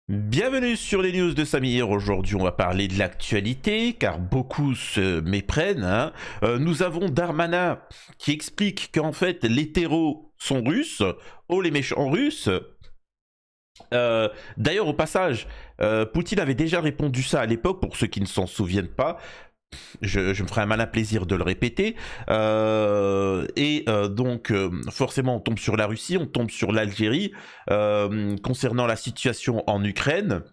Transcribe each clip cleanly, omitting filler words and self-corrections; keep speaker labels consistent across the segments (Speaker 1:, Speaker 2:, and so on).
Speaker 1: Bienvenue sur les news de Samir. Aujourd'hui, on va parler de l'actualité car beaucoup se méprennent, hein. Nous avons Darmanin qui explique qu'en fait les terreaux sont russes. Oh les méchants russes. D'ailleurs, au passage, Poutine avait déjà répondu ça à l'époque pour ceux qui ne s'en souviennent pas. Je me ferai un malin plaisir de le répéter. Donc, forcément, on tombe sur la Russie, on tombe sur l'Algérie. Concernant la situation en Ukraine,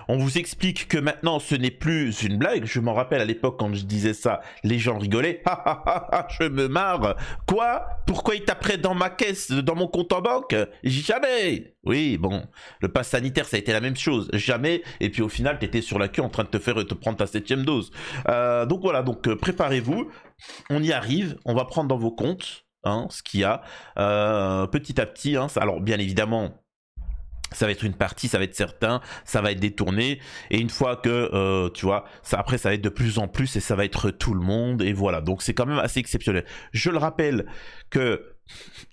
Speaker 1: on vous explique que maintenant ce n'est plus une blague. Je m'en rappelle à l'époque quand je disais ça, les gens rigolaient. Ha ha ha ha, je me marre. Quoi? Pourquoi il taperait dans ma caisse, dans mon compte en banque? Jamais. Oui, bon, le pass sanitaire ça a été la même chose. Jamais. Et puis au final, t'étais sur la queue en train de te prendre ta 7e dose. Donc voilà, donc préparez-vous. On y arrive. On va prendre dans vos comptes hein, ce qu'il y a petit à petit. Hein. Alors bien évidemment. Ça va être une partie, ça va être certain, ça va être détourné. Et une fois que, tu vois, ça, après ça va être de plus en plus et ça va être tout le monde. Et voilà, donc c'est quand même assez exceptionnel. Je le rappelle que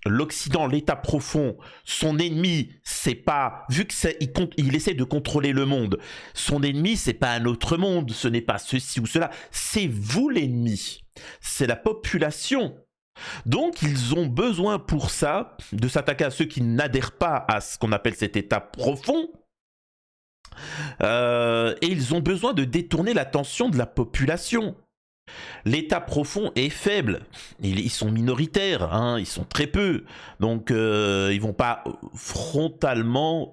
Speaker 1: l'Occident, l'État profond, son ennemi, c'est pas... Vu que il essaie de contrôler le monde, son ennemi, c'est pas un autre monde, ce n'est pas ceci ou cela. C'est vous l'ennemi. C'est la population. Donc ils ont besoin pour ça de s'attaquer à ceux qui n'adhèrent pas à ce qu'on appelle cet état profond. Et ils ont besoin de détourner l'attention de la population. L'état profond est faible, ils sont minoritaires, hein, ils sont très peu, donc ils vont pas frontalement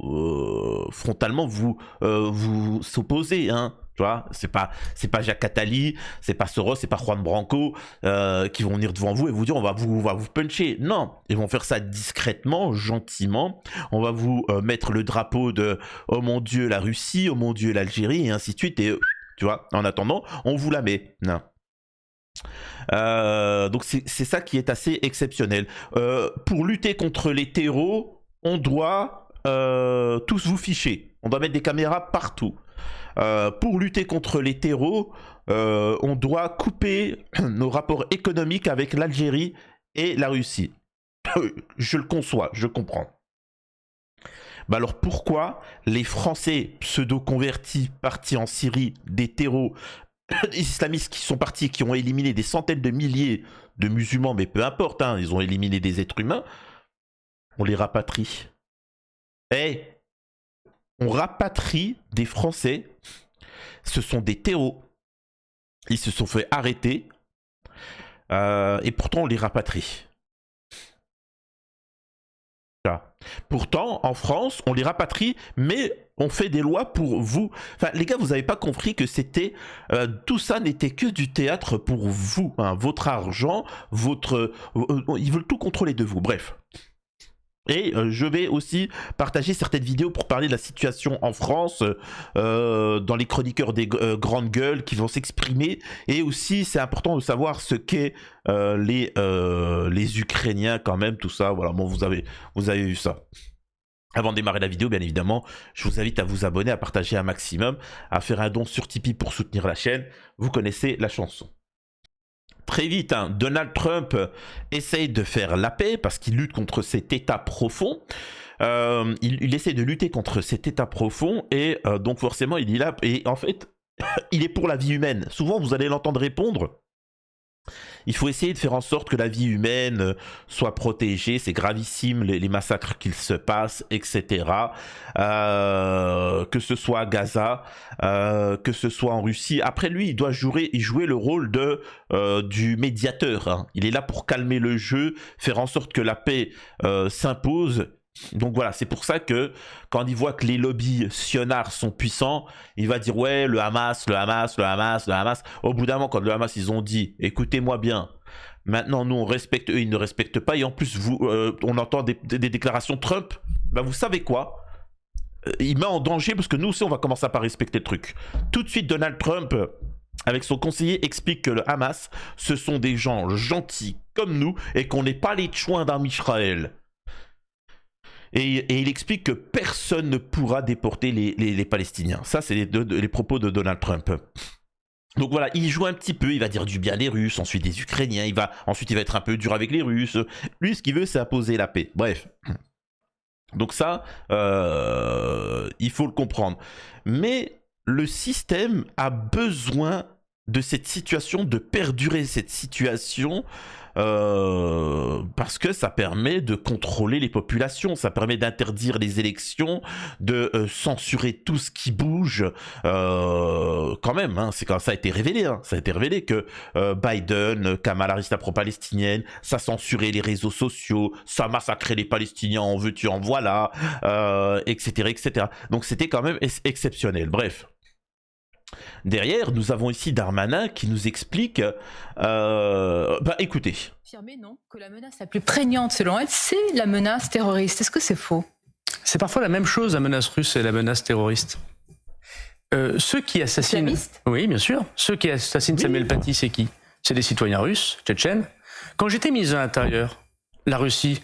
Speaker 1: vous s'opposer, hein. Tu vois, c'est pas Jacques Attali, c'est pas Soros, c'est pas Juan Branco qui vont venir devant vous et vous dire on va vous puncher. Non, ils vont faire ça discrètement, gentiment. On va vous mettre le drapeau de oh mon Dieu la Russie, oh mon Dieu l'Algérie et ainsi de suite. Et tu vois, en attendant, on vous la met. Non. Donc c'est ça qui est assez exceptionnel. Pour lutter contre les terreaux, on doit tous vous ficher. On doit mettre des caméras partout. Pour lutter contre les terreaux, on doit couper nos rapports économiques avec l'Algérie et la Russie. Je le conçois, je comprends. Bah alors pourquoi les Français pseudo-convertis partis en Syrie, des terreaux islamistes qui sont partis, qui ont éliminé des centaines de milliers de musulmans, mais peu importe, hein, ils ont éliminé des êtres humains, on les rapatrie. Eh, on rapatrie des Français, ce sont des terreaux, ils se sont fait arrêter, et pourtant on les rapatrie. Voilà. Pourtant, en France, on les rapatrie, mais on fait des lois pour vous. Enfin, les gars, vous n'avez pas compris que c'était... tout ça n'était que du théâtre pour vous. Hein. Votre argent, votre... ils veulent tout contrôler de vous. Bref. Et je vais aussi partager certaines vidéos pour parler de la situation en France, dans les chroniqueurs des grandes gueules qui vont s'exprimer. Et aussi, c'est important de savoir ce qu'est les Ukrainiens quand même, tout ça. Voilà, bon, vous avez vu ça. Avant de démarrer la vidéo, bien évidemment, je vous invite à vous abonner, à partager un maximum, à faire un don sur Tipeee pour soutenir la chaîne. Vous connaissez la chanson. Très vite, hein, Donald Trump essaye de faire la paix parce qu'il lutte contre cet état profond. Il essaie de lutter contre cet état profond et donc forcément il est là. Et en fait, il est pour la vie humaine. Souvent, vous allez l'entendre répondre. Il faut essayer de faire en sorte que la vie humaine soit protégée. C'est gravissime les massacres qu'il se passe, etc. Que ce soit à Gaza, que ce soit en Russie. Après lui, il doit jouer le rôle du médiateur. Hein. Il est là pour calmer le jeu, faire en sorte que la paix s'impose. Donc voilà, c'est pour ça que quand il voit que les lobbies sionards sont puissants, il va dire ouais, le Hamas. Au bout d'un moment, quand le Hamas, ils ont dit, écoutez-moi bien, maintenant nous on respecte, eux ils ne respectent pas, et en plus on entend des déclarations Trump, bah vous savez quoi, il met en danger parce que nous aussi on va commencer à pas respecter le truc. Tout de suite Donald Trump, avec son conseiller, explique que le Hamas, ce sont des gens gentils comme nous et qu'on n'est pas les tchouins d'un Israël. Et il explique que personne ne pourra déporter les Palestiniens. Ça, c'est les propos de Donald Trump. Donc voilà, il joue un petit peu, il va dire du bien des Russes, ensuite des Ukrainiens, ensuite il va être un peu dur avec les Russes. Lui, ce qu'il veut, c'est imposer la paix. Bref. Donc ça, il faut le comprendre. Mais le système a besoin de cette situation, de perdurer cette situation, parce que ça permet de contrôler les populations, ça permet d'interdire les élections, de censurer tout ce qui bouge. Quand même, hein, c'est quand ça a été révélé, hein, ça a été révélé que Biden, Kamala Harris, la pro-palestinienne, ça censurait les réseaux sociaux, ça massacrait les Palestiniens, en veux-tu, en voilà, etc., etc. Donc c'était quand même exceptionnel. Bref. Derrière, nous avons ici Darmanin qui nous explique, écoutez.
Speaker 2: Affirmer non, que la menace la plus prégnante selon elle, c'est la menace terroriste. Est-ce que c'est faux?
Speaker 3: C'est parfois la même chose, la menace russe et la menace terroriste. Ceux qui assassinent...
Speaker 2: Islamiste?
Speaker 3: Oui, bien sûr. Ceux qui assassinent Samuel Paty, c'est qui? C'est des citoyens russes, tchétchènes. Quand j'étais ministre de l'Intérieur, la Russie,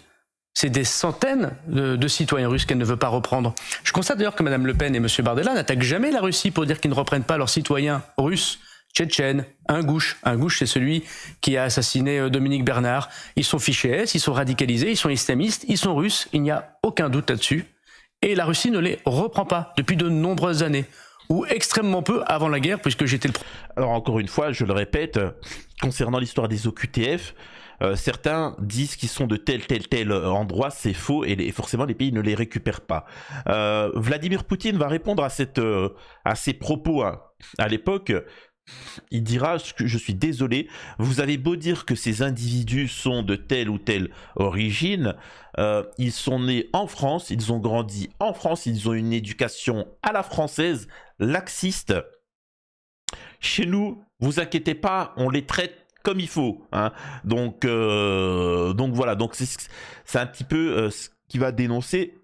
Speaker 3: c'est des centaines de citoyens russes qu'elle ne veut pas reprendre. Je constate d'ailleurs que Mme Le Pen et M. Bardella n'attaquent jamais la Russie pour dire qu'ils ne reprennent pas leurs citoyens russes, tchétchènes, Ingouche. Ingouche, c'est celui qui a assassiné Dominique Bernard. Ils sont fichés S, ils sont radicalisés, ils sont islamistes, ils sont russes, il n'y a aucun doute là-dessus. Et la Russie ne les reprend pas depuis de nombreuses années, ou extrêmement peu avant la guerre, puisque j'étais le...
Speaker 1: Alors encore une fois, je le répète, concernant l'histoire des OQTF, certains disent qu'ils sont de tel endroit, c'est faux, et forcément les pays ne les récupèrent pas. Vladimir Poutine va répondre à ces propos à l'époque. Il dira « Je suis désolé, vous avez beau dire que ces individus sont de telle ou telle origine, ils sont nés en France, ils ont grandi en France, ils ont une éducation à la française, laxiste. Chez nous, vous inquiétez pas, on les traite comme il faut. Hein. Donc voilà, donc c'est un petit peu ce qui va dénoncer...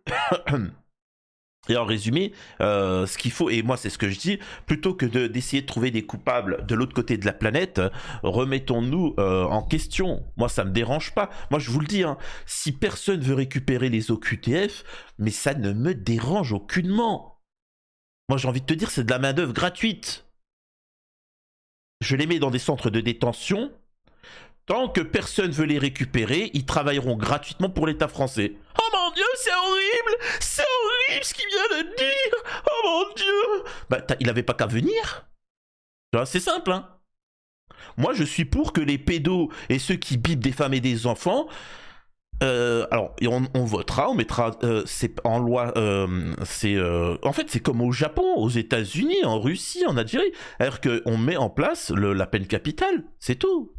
Speaker 1: Et en résumé, ce qu'il faut, et moi c'est ce que je dis, plutôt que d'essayer de trouver des coupables de l'autre côté de la planète, remettons-nous en question. Moi ça me dérange pas. Moi je vous le dis, hein, si personne veut récupérer les OQTF, mais ça ne me dérange aucunement. Moi j'ai envie de te dire, c'est de la main d'œuvre gratuite. Je les mets dans des centres de détention. Tant que personne veut les récupérer, ils travailleront gratuitement pour l'État français. Oh mon Dieu, c'est horrible! C'est horrible ce qu'il vient de dire! Oh mon Dieu! Bah, il avait pas qu'à venir. C'est simple, hein. Moi, je suis pour que les pédos et ceux qui bipent des femmes et des enfants... alors, on votera, on mettra c'est en loi... en fait, c'est comme au Japon, aux États-Unis, en Russie, en Algérie. C'est-à-dire qu'on met en place la peine capitale, c'est tout.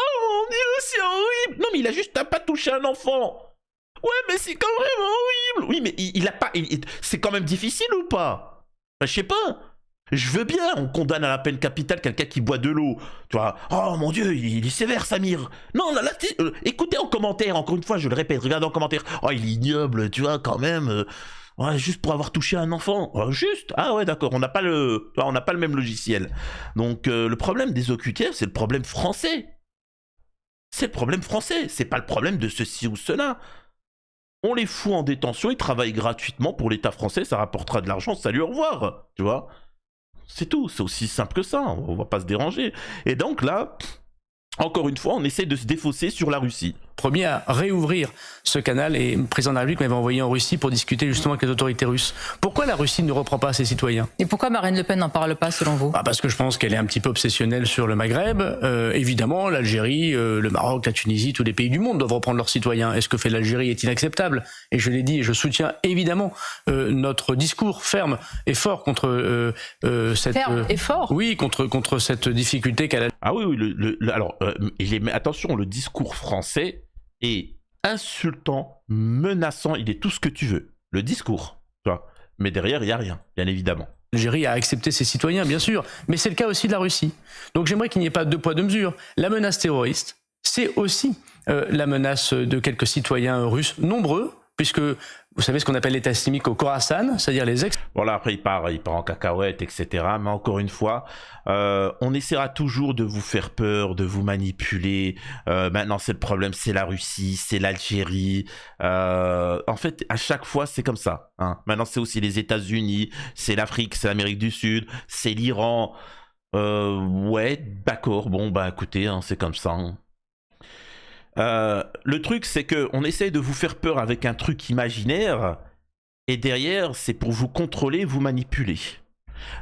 Speaker 1: Oh mon Dieu, c'est horrible! Non, mais il a juste pas touché un enfant. Ouais, mais c'est quand même horrible. Oui, mais il a pas... c'est quand même difficile ou pas? Je sais pas. Je veux bien, on condamne à la peine capitale quelqu'un qui boit de l'eau. Tu vois, oh mon Dieu, il est sévère, Samir. Non, là, écoutez en commentaire, encore une fois, je le répète, regardez en commentaire. Oh, il est ignoble, tu vois, quand même. Ouais, juste pour avoir touché un enfant. Juste. Ah ouais, d'accord, on n'a pas le même logiciel. Donc, le problème des OQTF, c'est le problème français. C'est le problème français, c'est pas le problème de ceci ou cela. On les fout en détention, ils travaillent gratuitement pour l'État français, ça rapportera de l'argent, salut, au revoir. Tu vois? C'est tout, c'est aussi simple que ça, on va pas se déranger. Et donc là, encore une fois, on essaie de se défausser sur la Russie.
Speaker 3: Premier à réouvrir ce canal, et le président de la République m'avait envoyé en Russie pour discuter justement avec les autorités russes. Pourquoi la Russie ne reprend pas ses citoyens?
Speaker 2: Et pourquoi Marine Le Pen n'en parle pas selon vous?
Speaker 3: Parce que je pense qu'elle est un petit peu obsessionnelle sur le Maghreb. Évidemment, l'Algérie, le Maroc, la Tunisie, tous les pays du monde doivent reprendre leurs citoyens. Et ce que fait l'Algérie est inacceptable. Et je l'ai dit, et je soutiens évidemment notre discours ferme et fort contre cette...
Speaker 2: Ferme et fort?
Speaker 3: Oui, contre cette difficulté qu'elle a.
Speaker 1: Ah oui, alors, attention, le discours français est insultant, menaçant, il est tout ce que tu veux. Le discours, tu vois. Mais derrière, il n'y a rien, bien évidemment.
Speaker 3: L'Algérie a accepté ses citoyens, bien sûr, mais c'est le cas aussi de la Russie. Donc j'aimerais qu'il n'y ait pas deux poids, deux mesures. La menace terroriste, c'est aussi la menace de quelques citoyens russes, nombreux, puisque vous savez ce qu'on appelle l'État islamique au Khorasan, c'est-à-dire les ex...
Speaker 1: Bon là après il part en cacahuète, etc. Mais encore une fois, on essaiera toujours de vous faire peur, de vous manipuler. Maintenant c'est le problème, c'est la Russie, c'est l'Algérie. En fait à chaque fois c'est comme ça. Hein. Maintenant c'est aussi les États-Unis, c'est l'Afrique, c'est l'Amérique du Sud, c'est l'Iran. Ouais, d'accord, bon bah écoutez, hein, c'est comme ça. Hein. Le truc, c'est qu'on essaye de vous faire peur avec un truc imaginaire, et derrière, c'est pour vous contrôler, vous manipuler.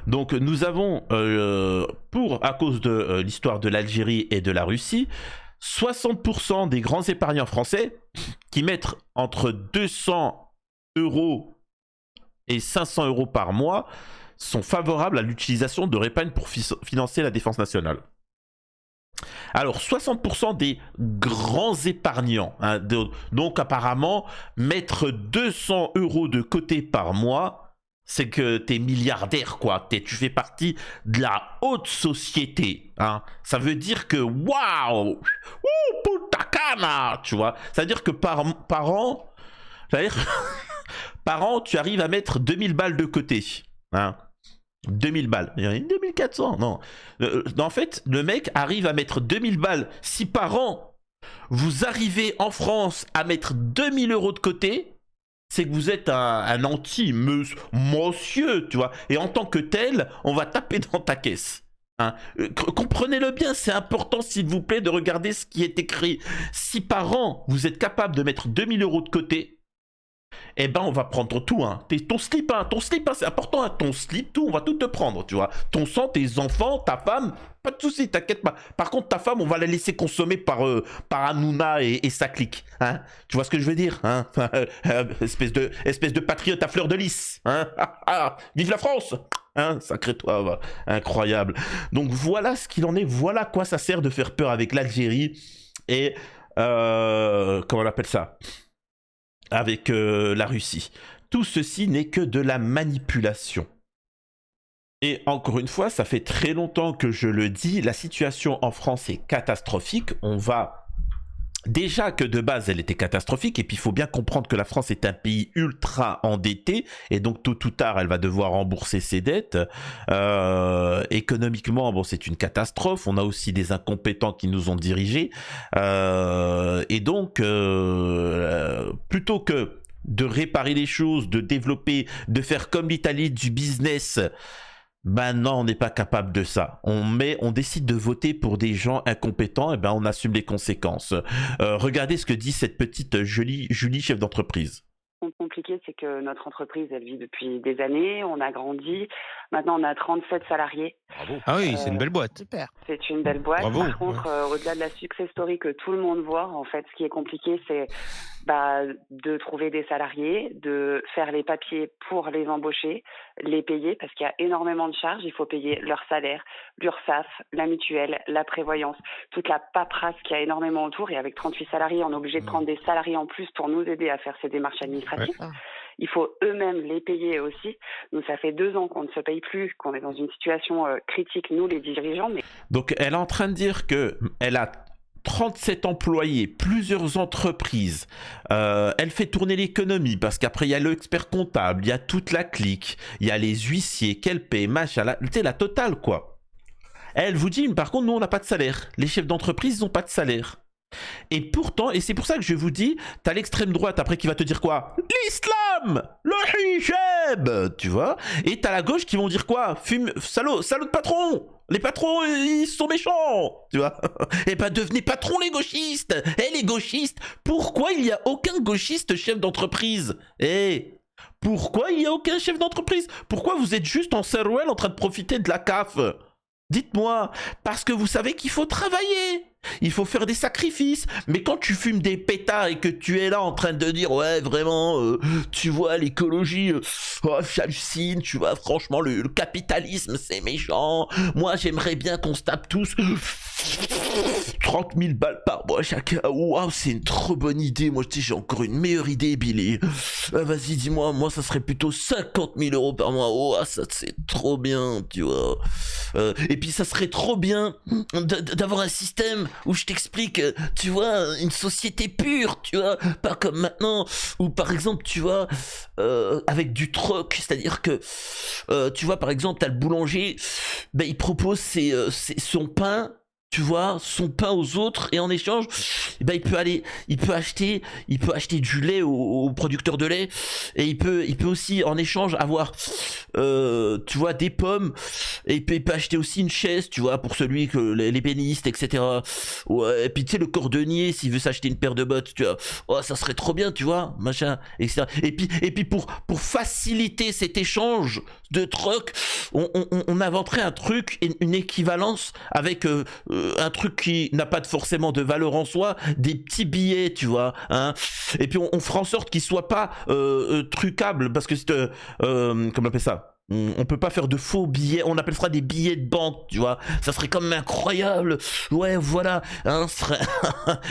Speaker 1: Donc nous avons, à cause de l'histoire de l'Algérie et de la Russie, 60% des grands épargnants français qui mettent entre 200 € et 500 € par mois sont favorables à l'utilisation de l'épargne pour financer la défense nationale. Alors 60% des grands épargnants, hein, donc apparemment mettre 200 € de côté par mois, c'est que t'es milliardaire, quoi. Tu fais partie de la haute société, hein. Ça veut dire que waouh, puta cana, tu vois. Ça veut dire que par an, par an, tu arrives à mettre 2000 balles de côté, hein. 2000 balles, 2400, non. En fait, le mec arrive à mettre 2000 balles. Si par an, vous arrivez en France à mettre 2000 € de côté, c'est que vous êtes un anti-monsieur, tu vois. Et en tant que tel, on va taper dans ta caisse. Hein. Comprenez-le bien, c'est important, s'il vous plaît, de regarder ce qui est écrit. Si par an, vous êtes capable de mettre 2000 € de côté, eh ben on va prendre tout, hein. Ton slip, c'est important, hein. Ton slip, tout, on va tout te prendre, tu vois. Ton sang, tes enfants, ta femme, pas de soucis, t'inquiète pas. Par contre, ta femme, on va la laisser consommer par Hanouna et sa clique, hein. Tu vois ce que je veux dire, hein. Espèce de patriote à fleur de lys, hein. Vive la France, hein, sacré toi, incroyable. Donc voilà ce qu'il en est, voilà à quoi ça sert de faire peur avec l'Algérie et comment on appelle ça, avec la Russie. Tout ceci n'est que de la manipulation. Et encore une fois, ça fait très longtemps que je le dis, la situation en France est catastrophique. On va... Déjà que de base, elle était catastrophique, et puis il faut bien comprendre que la France est un pays ultra endetté, et donc tôt ou tard, elle va devoir rembourser ses dettes. Économiquement, bon, c'est une catastrophe. On a aussi des incompétents qui nous ont dirigés. Et donc, plutôt que de réparer les choses, de développer, de faire comme l'Italie du business... Ben non, on n'est pas capable de ça. On décide de voter pour des gens incompétents, et ben on assume les conséquences. Regardez ce que dit cette petite Julie, chef d'entreprise.
Speaker 4: Ce qui est compliqué, c'est que notre entreprise, elle vit depuis des années, on a grandi. Maintenant, on a 37 salariés.
Speaker 5: Bravo. Ah oui, c'est une belle boîte.
Speaker 6: Super.
Speaker 4: C'est une belle boîte.
Speaker 5: Bravo.
Speaker 4: Par contre, au-delà de la success story que tout le monde voit, en fait, ce qui est compliqué, c'est de trouver des salariés, de faire les papiers pour les embaucher, les payer, parce qu'il y a énormément de charges. Il faut payer leur salaire, l'URSSAF, la mutuelle, la prévoyance, toute la paperasse qu'il y a énormément autour. Et avec 38 salariés, on est obligé de prendre des salariés en plus pour nous aider à faire ces démarches administratives.
Speaker 6: Ouais.
Speaker 4: Il faut eux-mêmes les payer aussi. Nous, ça fait 2 ans qu'on ne se paye plus, qu'on est dans une situation critique, nous, les dirigeants. Mais...
Speaker 1: Donc, elle est en train de dire qu'elle a 37 employés, plusieurs entreprises. Elle fait tourner l'économie parce qu'après, il y a l'expert comptable, il y a toute la clique, il y a les huissiers, qu'elle paie, machin, la totale, quoi. Elle vous dit, par contre, nous, on n'a pas de salaire. Les chefs d'entreprise, ils n'ont pas de salaire. Et pourtant, et c'est pour ça que je vous dis, t'as l'extrême droite après qui va te dire quoi? L'islam, le hijab, tu vois. Et t'as la gauche qui vont dire quoi? Salaud de patron. Les patrons, ils sont méchants, tu vois. Et bah devenez patrons les gauchistes. Les gauchistes, pourquoi il n'y a aucun gauchiste chef d'entreprise? Pourquoi il n'y a aucun chef d'entreprise? Pourquoi vous êtes juste en Sarouel en train de profiter de la CAF? Dites-moi, parce que vous savez qu'il faut travailler, il faut faire des sacrifices, mais quand tu fumes des pétards et que tu es là en train de dire ouais vraiment, tu vois l'écologie, j'hallucine, tu vois franchement le capitalisme c'est méchant, moi j'aimerais bien qu'on se tape tous 30 000 balles par mois chacun, waouh c'est une trop bonne idée, moi j'ai encore une meilleure idée Billy, vas-y dis-moi, moi ça serait plutôt 50 000 € par mois, oh ça c'est trop bien, tu vois. Et puis ça serait trop bien d'avoir un système où je t'explique, tu vois, une société pure, tu vois, pas comme maintenant, où par exemple, tu vois, avec du troc, c'est-à-dire que, tu vois, par exemple, t'as le boulanger, ben il propose son pain tu vois, son pain aux autres, et en échange, eh ben, il peut acheter du lait au producteur de lait, et il peut aussi en échange avoir, tu vois, des pommes, et il peut acheter aussi une chaise, tu vois, pour celui que l'ébéniste, etc. Ouais, et puis tu sais, le cordonnier, s'il veut s'acheter une paire de bottes, tu vois, oh, ça serait trop bien, tu vois, machin, etc. Et puis pour faciliter cet échange de troc, on inventerait un truc, une équivalence avec un truc qui n'a pas forcément de valeur en soi, des petits billets, tu vois, hein. Et puis on fera en sorte qu'ils soient pas trucables, parce que c'est comment on appelle ça, on peut pas faire de faux billets, on appellera des billets de banque, tu vois, ça serait quand même incroyable, ouais, voilà, hein,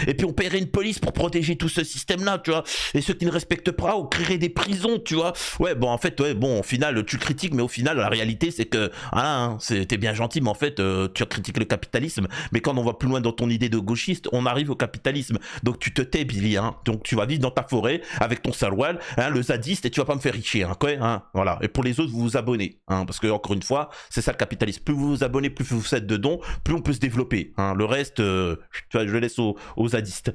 Speaker 1: et puis on paierait une police pour protéger tout ce système-là, tu vois, et ceux qui ne respectent pas, on créerait des prisons, tu vois, ouais, bon, en fait, ouais, bon, au final, tu critiques, mais au final, la réalité, c'est que, voilà, hein, t'es bien gentil, mais en fait, tu critiques le capitalisme, mais quand on va plus loin dans ton idée de gauchiste, on arrive au capitalisme, donc tu te tais, Billy, hein, donc tu vas vivre dans ta forêt, avec ton saroual, hein, le zadiste, et tu vas pas me faire richer, hein, quoi, hein, voilà, et pour les autres, vous vous abonnez, hein, parce que encore une fois, c'est ça le capitalisme. Plus vous vous abonnez, plus vous faites de dons, plus on peut se développer. Hein. Le reste, tu vois, je le laisse aux zadistes.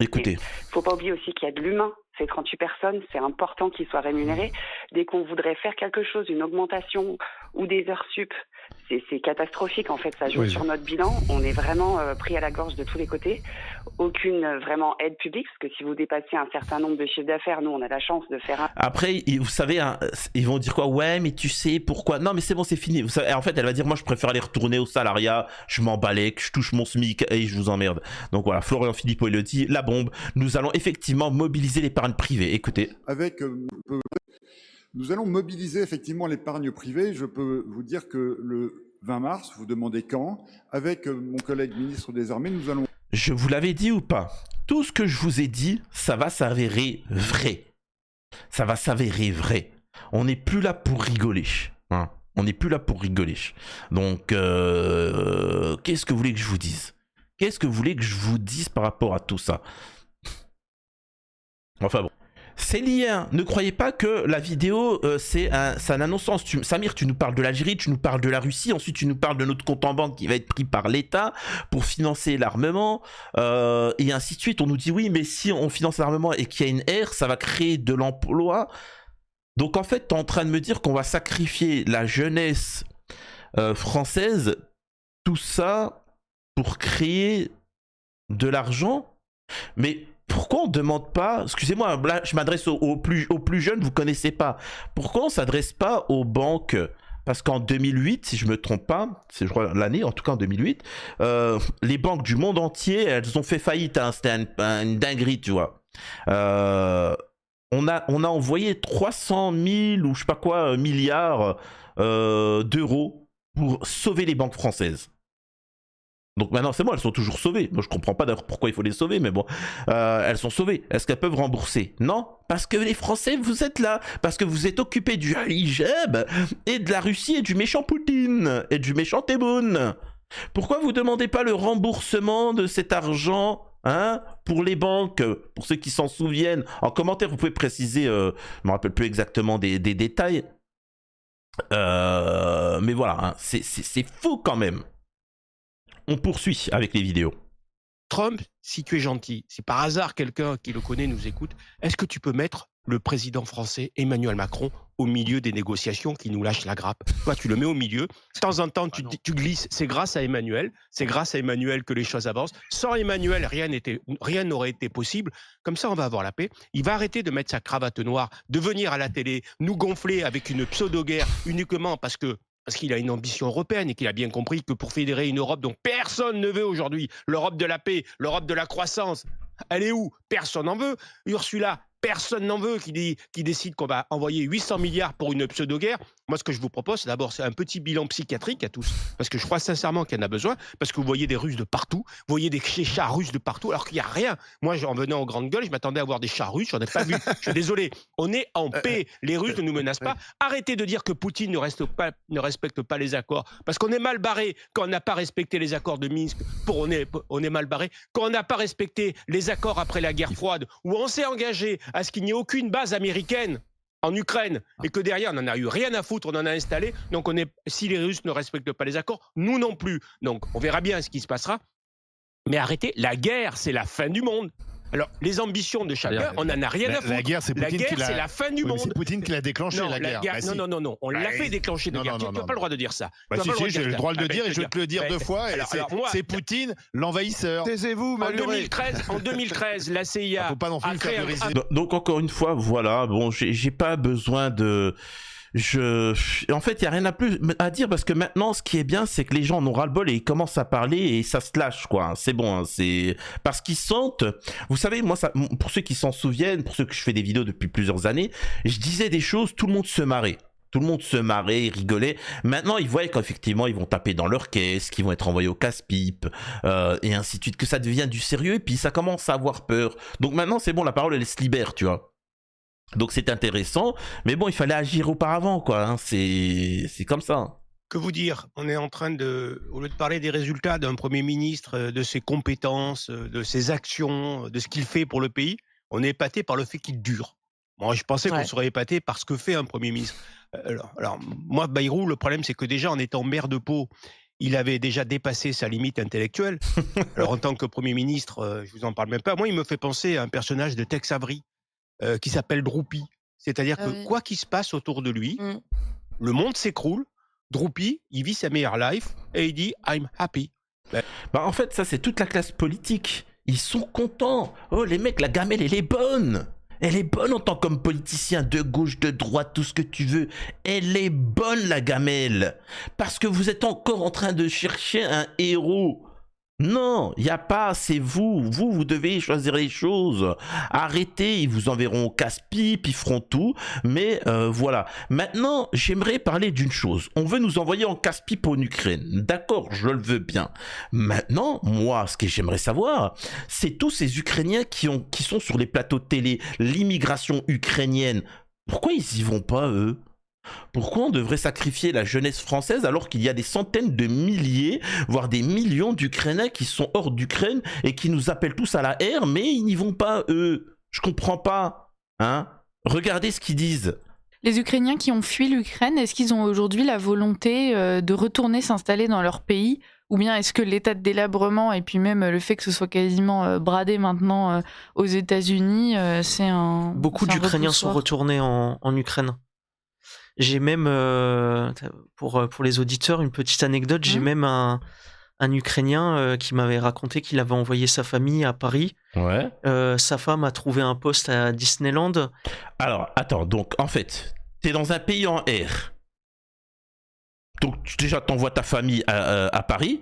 Speaker 1: Écoutez.
Speaker 4: Faut pas oublier aussi qu'il y a de l'humain. Ces 38 personnes, c'est important qu'ils soient rémunérés. Dès qu'on voudrait faire quelque chose, une augmentation ou des heures sup, c'est catastrophique en fait, ça joue sur notre bilan. On est vraiment pris à la gorge de tous les côtés. Aucune vraiment aide publique, parce que si vous dépassez un certain nombre de chiffres d'affaires, nous on a la chance de faire un...
Speaker 1: Après, vous savez, hein, ils vont dire quoi? Ouais, mais tu sais pourquoi? Non, mais c'est bon, c'est fini. Vous savez, en fait, elle va dire, moi je préfère aller retourner au salariat, je m'en balais, que je touche mon SMIC et je vous emmerde. Donc voilà, Florian Philippot il le dit, la bombe, nous allons effectivement mobiliser l'épargne privée. Écoutez.
Speaker 5: Nous allons mobiliser effectivement l'épargne privée. Je peux vous dire que le 20 mars, vous demandez quand, avec mon collègue ministre des Armées, nous allons...
Speaker 1: Je vous l'avais dit ou pas? Tout ce que je vous ai dit, ça va s'avérer vrai. Ça va s'avérer vrai. On n'est plus là pour rigoler. Hein. On n'est plus là pour rigoler. Donc, qu'est-ce que vous voulez que je vous dise? Qu'est-ce que vous voulez que je vous dise par rapport à tout ça? Enfin bon. Célien, ne croyez pas que la vidéo, c'est un non-sens. Samir, tu nous parles de l'Algérie, tu nous parles de la Russie, ensuite tu nous parles de notre compte en banque qui va être pris par l'État pour financer l'armement, et ainsi de suite. On nous dit oui, mais si on finance l'armement et qu'il y a une ère, ça va créer de l'emploi. Donc en fait, tu es en train de me dire qu'on va sacrifier la jeunesse française, tout ça pour créer de l'argent? Mais pourquoi on ne demande pas, excusez-moi, là je m'adresse aux plus jeunes, vous ne connaissez pas, pourquoi on ne s'adresse pas aux banques? Parce qu'en 2008, si je ne me trompe pas, c'est je crois l'année, en tout cas en 2008, les banques du monde entier, elles ont fait faillite, hein, c'était une dinguerie, tu vois. On a envoyé 300 000 ou je sais pas quoi, milliards d'euros pour sauver les banques françaises. Donc maintenant c'est bon, elles sont toujours sauvées. Moi je comprends pas d'ailleurs pourquoi il faut les sauver, mais bon, elles sont sauvées. Est-ce qu'elles peuvent rembourser? Non, parce que les Français vous êtes là, parce que vous êtes occupés du hijab et de la Russie et du méchant Poutine et du méchant Tebboune. Pourquoi vous demandez pas le remboursement de cet argent, hein, pour les banques? Pour ceux qui s'en souviennent, en commentaire vous pouvez préciser, je me rappelle plus exactement des détails, mais voilà, hein, c'est fou quand même. On poursuit avec les vidéos.
Speaker 6: Trump, si tu es gentil, si par hasard quelqu'un qui le connaît nous écoute, est-ce que tu peux mettre le président français Emmanuel Macron au milieu des négociations qui nous lâchent la grappe? Toi, tu le mets au milieu. De temps en temps, tu glisses. C'est grâce à Emmanuel. C'est grâce à Emmanuel que les choses avancent. Sans Emmanuel, rien n'aurait été possible. Comme ça, on va avoir la paix. Il va arrêter de mettre sa cravate noire, de venir à la télé, nous gonfler avec une pseudo-guerre uniquement parce qu'il a une ambition européenne et qu'il a bien compris que pour fédérer une Europe dont personne ne veut aujourd'hui, l'Europe de la paix, l'Europe de la croissance, elle est où? Personne n'en veut. Ursula, personne n'en veut, qui décide qu'on va envoyer 800 milliards pour une pseudo-guerre. Moi, ce que je vous propose, d'abord, c'est un petit bilan psychiatrique à tous, parce que je crois sincèrement qu'il y en a besoin, parce que vous voyez des Russes de partout, vous voyez des chars russes de partout, alors qu'il n'y a rien. Moi, en venant aux grandes gueules, je m'attendais à voir des chars russes, j'en ai pas vu. Je suis désolé, on est en paix, les Russes ne nous menacent pas. Arrêtez de dire que Poutine ne respecte pas les accords, parce qu'on est mal barré quand on n'a pas respecté les accords de Minsk, on est mal barré quand on n'a pas respecté les accords après la guerre froide, où on s'est engagé à ce qu'il n'y ait aucune base américaine en Ukraine et que derrière, on n'en a eu rien à foutre, on en a installé. Donc, si les Russes ne respectent pas les accords, nous non plus. Donc, on verra bien ce qui se passera. Mais arrêtez, la guerre, c'est la fin du monde. Alors, les ambitions de chacun, on n'en a rien à foutre.
Speaker 7: La guerre, c'est
Speaker 6: La
Speaker 7: Poutine
Speaker 6: guerre,
Speaker 7: qui l'a.
Speaker 6: c'est la fin du
Speaker 7: Oui, mais
Speaker 6: monde.
Speaker 7: c'est Poutine qui l'a déclenché,
Speaker 6: Non,
Speaker 7: la guerre. Bah, si.
Speaker 6: non. On l'a fait déclencher de
Speaker 7: non,
Speaker 6: guerre.
Speaker 7: non,
Speaker 6: Tu
Speaker 7: non,
Speaker 6: n'as pas le droit de dire ça.
Speaker 7: Bah,
Speaker 6: Tu as
Speaker 7: si,
Speaker 6: pas
Speaker 7: si, j'ai le droit de le
Speaker 6: Ah,
Speaker 7: dire
Speaker 6: ben,
Speaker 7: et je vais te le dire deux fois. et
Speaker 6: moi,
Speaker 7: c'est Poutine, l'envahisseur.
Speaker 8: Taisez-vous,
Speaker 6: en
Speaker 8: Maluré.
Speaker 6: 2013, la CIA
Speaker 7: Faut pas non plus
Speaker 6: a
Speaker 7: me
Speaker 6: créé
Speaker 7: faire
Speaker 6: un-
Speaker 7: de résine.
Speaker 1: Donc encore une fois, voilà, bon, j'ai pas besoin de... En fait, il y a rien à plus à dire parce que maintenant, ce qui est bien, c'est que les gens en ont ras-le-bol et ils commencent à parler et ça se lâche, quoi. C'est bon, hein, c'est parce qu'ils sentent. Vous savez, moi, ça, pour ceux qui s'en souviennent, pour ceux que je fais des vidéos depuis plusieurs années, je disais des choses, tout le monde se marrait. Tout le monde se marrait, rigolait. Maintenant, ils voient qu'effectivement, ils vont taper dans leur caisse, qu'ils vont être envoyés au casse-pipe, et ainsi de suite, que ça devient du sérieux, et puis ça commence à avoir peur. Donc maintenant, c'est bon, la parole, elle se libère, tu vois. Donc c'est intéressant, mais bon, il fallait agir auparavant, quoi. Hein. C'est comme ça.
Speaker 6: Que vous dire? On est en train de, au lieu de parler des résultats d'un Premier ministre, de ses compétences, de ses actions, de ce qu'il fait pour le pays, on est épaté par le fait qu'il dure. Moi, je pensais qu'on serait épaté par ce que fait un Premier ministre. Alors moi, Bayrou, le problème, c'est que déjà, en étant maire de Pau, il avait déjà dépassé sa limite intellectuelle. Alors en tant que Premier ministre, je vous en parle même pas. Moi, il me fait penser à un personnage de Tex Avery qui s'appelle Droupi. C'est-à-dire que quoi qu'il se passe autour de lui, le monde s'écroule. Droupi, il vit sa meilleure life et il dit « I'm happy ».
Speaker 1: Bah en fait, ça, c'est toute la classe politique. Ils sont contents. Oh, les mecs, la gamelle, elle est bonne. Elle est bonne en tant qu'homme politicien, de gauche, de droite, tout ce que tu veux. Elle est bonne, la gamelle. Parce que vous êtes encore en train de chercher un héros. Non, il n'y a pas, c'est vous. Vous devez choisir les choses. Arrêtez, ils vous enverront au casse-pipe, ils feront tout. Mais voilà. Maintenant, j'aimerais parler d'une chose. On veut nous envoyer en casse-pipe en Ukraine. D'accord, je le veux bien. Maintenant, moi, ce que j'aimerais savoir, c'est tous ces Ukrainiens qui sont sur les plateaux de télé, l'immigration ukrainienne. Pourquoi ils y vont pas, eux ? Pourquoi on devrait sacrifier la jeunesse française alors qu'il y a des centaines de milliers, voire des millions d'Ukrainiens qui sont hors d'Ukraine et qui nous appellent tous à la haine, mais ils n'y vont pas, eux. Je comprends pas. Hein ? Regardez ce qu'ils disent.
Speaker 2: Les Ukrainiens qui ont fui l'Ukraine, est-ce qu'ils ont aujourd'hui la volonté de retourner s'installer dans leur pays ? Ou bien est-ce que l'état de délabrement et puis même le fait que ce soit quasiment bradé maintenant aux États-Unis, c'est un...
Speaker 9: Beaucoup
Speaker 2: c'est un
Speaker 9: d'Ukrainiens sont
Speaker 2: repoussoir.
Speaker 9: retournés en Ukraine. J'ai même, pour les auditeurs, une petite anecdote. J'ai même un Ukrainien qui m'avait raconté qu'il avait envoyé sa famille à Paris.
Speaker 1: Ouais.
Speaker 9: Sa femme a trouvé un poste à Disneyland.
Speaker 1: Alors, attends, donc en fait, t'es dans un pays en R. Donc déjà, t'envoies ta famille à Paris.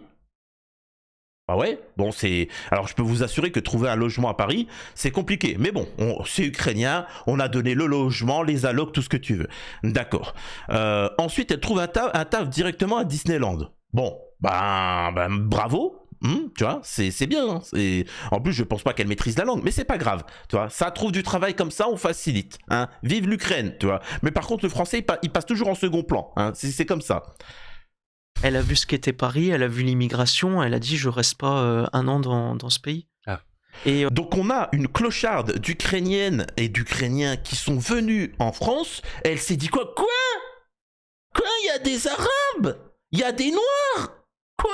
Speaker 1: Ah ouais, bon c'est... Alors je peux vous assurer que trouver un logement à Paris, c'est compliqué. Mais bon, c'est ukrainien, on a donné le logement, les allocs, tout ce que tu veux. D'accord. Ensuite, elle trouve un taf directement à Disneyland. Bon, ben bravo. Tu vois, c'est bien. Hein, en plus, je pense pas qu'elle maîtrise la langue, mais c'est pas grave. Tu vois, ça trouve du travail comme ça, on facilite. Hein. Vive l'Ukraine, tu vois. Mais par contre, le français, il passe toujours en second plan. Hein. C'est comme ça.
Speaker 9: Elle a vu ce qu'était Paris, elle a vu l'immigration, elle a dit je reste pas un an dans ce pays.
Speaker 1: Ah. Et donc on a une clocharde d'Ukrainiennes et d'Ukrainiens qui sont venus en France. Elle s'est dit quoi ? Quoi ? Il y a des Arabes ? Il y a des Noirs ? Quoi ?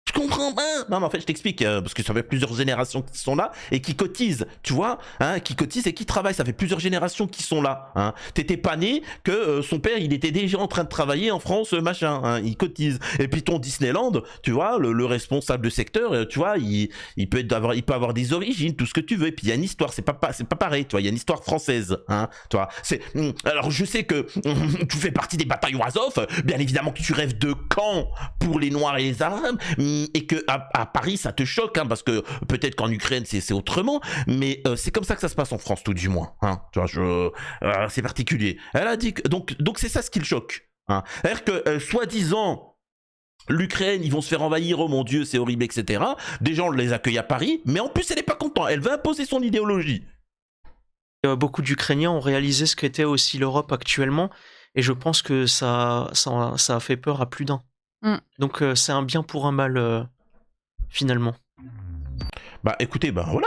Speaker 1: Je comprends pas. Non, mais en fait, je t'explique, parce que ça fait plusieurs générations qui sont là et qui cotisent, tu vois, hein, qui cotisent et qui travaillent. Ça fait plusieurs générations qui sont là. Hein. T'étais pas né que son père, il était déjà en train de travailler en France, machin. Hein, il cotise. Et puis ton Disneyland, tu vois, le responsable de secteur, tu vois, il peut avoir des origines, tout ce que tu veux. Et puis il y a une histoire. C'est pas pareil, tu vois. Il y a une histoire française, hein, tu vois. Alors je sais que tu fais partie des bataillons Azov. Bien évidemment que tu rêves de camps pour les Noirs et les Arabes. Et que à Paris ça te choque, hein, parce que peut-être qu'en Ukraine c'est autrement, mais c'est comme ça que ça se passe en France, tout du moins. Hein, tu vois, c'est particulier. Elle a dit que, donc c'est ça ce qui le choque. Hein. C'est-à-dire que soi-disant l'Ukraine, ils vont se faire envahir, oh mon Dieu, c'est horrible, etc. Des gens les accueillent à Paris, mais en plus elle n'est pas contente. Elle veut imposer son idéologie.
Speaker 9: Beaucoup d'Ukrainiens ont réalisé ce qu'était aussi l'Europe actuellement, et je pense que ça a fait peur à plus d'un. Donc c'est un bien pour un mal, finalement.
Speaker 1: Bah écoutez, ben voilà,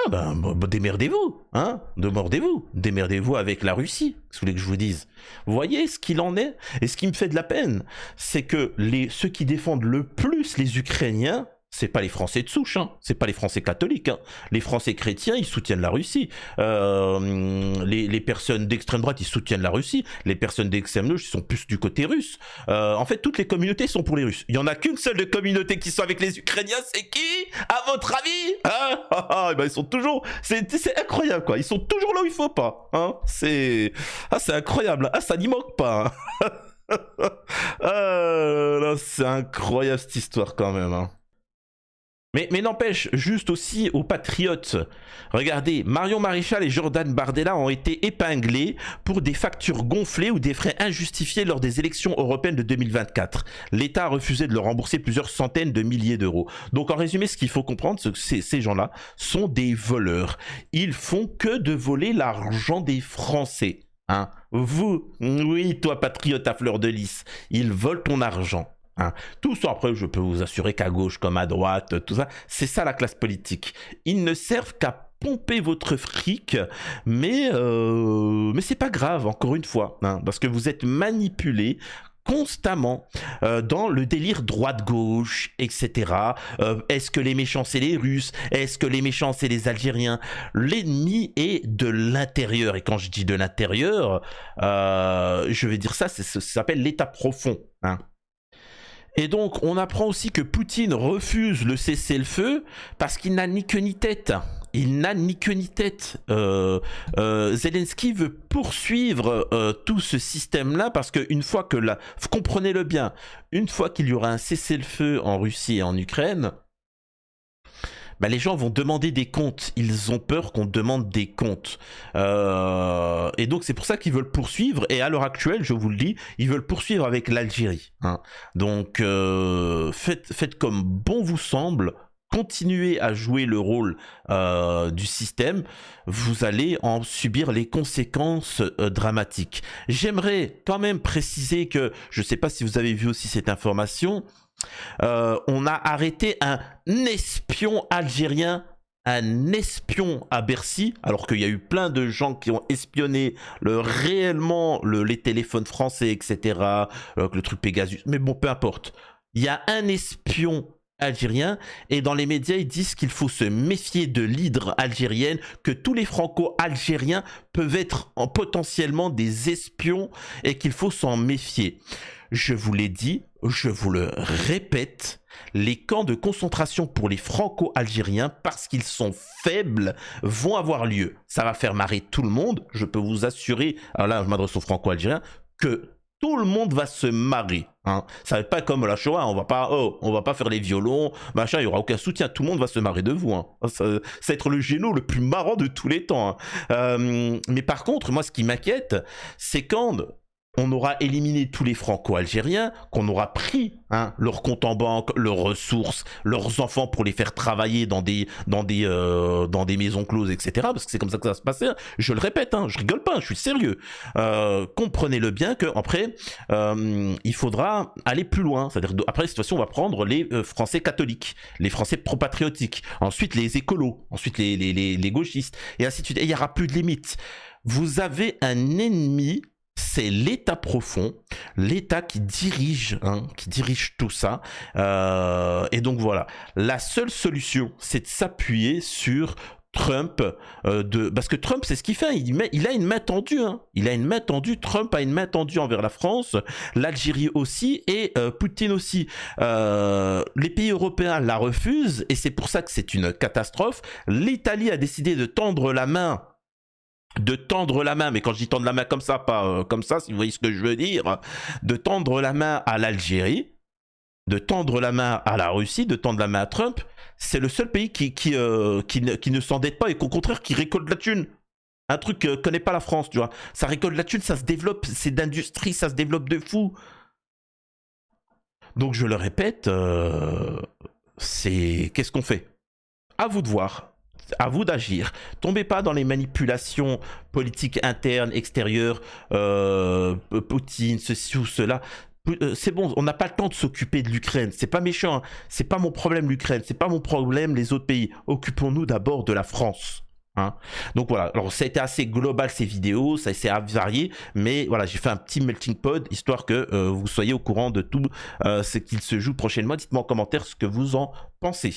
Speaker 1: démerdez-vous, hein, démerdez-vous avec la Russie, si vous voulez que je vous dise. Vous voyez ce qu'il en est? Et ce qui me fait de la peine, c'est que ceux qui défendent le plus les Ukrainiens, c'est pas les Français de souche, hein. C'est pas les Français catholiques, hein. Les Français chrétiens, ils soutiennent la Russie. Les personnes d'extrême droite, ils soutiennent la Russie. Les personnes d'extrême gauche, ils sont plus du côté russe. En fait, toutes les communautés sont pour les Russes. Il y en a qu'une seule de communauté qui sont avec les Ukrainiens, c'est qui? À votre avis, hein? Ben, ils sont toujours... C'est incroyable, quoi. Ils sont toujours là où il faut pas, hein. C'est incroyable. Ah, ça n'y manque pas, hein. Là, c'est incroyable cette histoire quand même, hein. Mais n'empêche, juste aussi aux patriotes. Regardez, Marion Maréchal et Jordan Bardella ont été épinglés pour des factures gonflées ou des frais injustifiés lors des élections européennes de 2024. L'État a refusé de leur rembourser plusieurs centaines de milliers d'euros. Donc en résumé, ce qu'il faut comprendre, c'est que ces gens-là sont des voleurs. Ils font que de voler l'argent des Français. Hein. Vous, oui, toi patriote à fleur de lys, ils volent ton argent. Hein. Tout ça, après, je peux vous assurer qu'à gauche comme à droite, tout ça, c'est ça la classe politique. Ils ne servent qu'à pomper votre fric, mais c'est pas grave, encore une fois, hein, parce que vous êtes manipulés constamment dans le délire droite-gauche, etc. Est-ce que les méchants, c'est les Russes? Est-ce que les méchants, c'est les Algériens? L'ennemi est de l'intérieur. Et quand je dis de l'intérieur, je vais dire ça s'appelle l'état profond, hein. Et donc, on apprend aussi que Poutine refuse le cessez-le-feu parce qu'il n'a ni queue ni tête. Il n'a ni queue ni tête. Zelensky veut poursuivre tout ce système-là parce qu'une fois que comprenez-le bien, une fois qu'il y aura un cessez-le-feu en Russie et en Ukraine, bah, les gens vont demander des comptes. Ils ont peur qu'on demande des comptes. Et donc, c'est pour ça qu'ils veulent poursuivre. Et à l'heure actuelle, je vous le dis, ils veulent poursuivre avec l'Algérie, hein. Donc, faites comme bon vous semble. Continuez à jouer le rôle du système. Vous allez en subir les conséquences dramatiques. J'aimerais quand même préciser que, je ne sais pas si vous avez vu aussi cette information, on a arrêté un espion algérien, un espion à Bercy, alors qu'il y a eu plein de gens qui ont espionné réellement les téléphones français, etc., le truc Pegasus, mais bon, peu importe. Il y a un espion algérien, et dans les médias, ils disent qu'il faut se méfier de l'hydre algérienne, que tous les franco-algériens peuvent être potentiellement des espions, et qu'il faut s'en méfier. Je vous l'ai dit, je vous le répète, les camps de concentration pour les franco-algériens, parce qu'ils sont faibles, vont avoir lieu. Ça va faire marrer tout le monde, je peux vous assurer, alors là je m'adresse aux franco-algériens, que tout le monde va se marrer, hein. Ça va être pas comme la Shoah, on va pas faire les violons, machin, il y aura aucun soutien, tout le monde va se marrer de vous, hein. Ça va être le géno le plus marrant de tous les temps, hein. Mais par contre, moi ce qui m'inquiète, c'est quand on aura éliminé tous les franco-algériens, qu'on aura pris, hein, leurs comptes en banque, leurs ressources, leurs enfants pour les faire travailler dans des maisons closes, etc. Parce que c'est comme ça que ça va se passer. Je le répète, hein, je rigole pas, je suis sérieux. Comprenez-le bien qu'après, il faudra aller plus loin. C'est-à-dire, après, cette fois-ci, on va prendre les Français catholiques, les Français pro-patriotiques, ensuite les écolos, ensuite les gauchistes, et ainsi de suite. Et il n'y aura plus de limite. Vous avez un ennemi, c'est l'État profond, l'État qui dirige tout ça. Et donc voilà, la seule solution, c'est de s'appuyer sur Trump, parce que Trump, c'est ce qu'il fait, il a une main tendue, hein. Il a une main tendue, Trump a une main tendue envers la France, l'Algérie aussi, et Poutine aussi. Les pays européens la refusent, et c'est pour ça que c'est une catastrophe. L'Italie a décidé de tendre la main, mais quand je dis tendre la main comme ça, pas comme ça, si vous voyez ce que je veux dire, de tendre la main à l'Algérie, de tendre la main à la Russie, de tendre la main à Trump. C'est le seul pays qui ne s'endette pas et qu'au contraire qui récolte de la thune. Un truc que connaît pas la France, tu vois. Ça récolte de la thune, ça se développe, c'est d'industrie, ça se développe de fou. Donc je le répète, qu'est-ce qu'on fait? À vous de voir. À vous d'agir. Tombez pas dans les manipulations politiques internes, extérieures, Poutine, ceci ou cela. c'est bon, on n'a pas le temps de s'occuper de l'Ukraine. C'est pas méchant, hein. C'est pas mon problème l'Ukraine, c'est pas mon problème les autres pays. Occupons-nous d'abord de la France. Hein. Donc voilà, alors ça a été assez global ces vidéos, ça s'est varié, mais voilà, j'ai fait un petit melting pot histoire que vous soyez au courant de tout ce qu'il se joue prochainement. Dites-moi en commentaire ce que vous en pensez.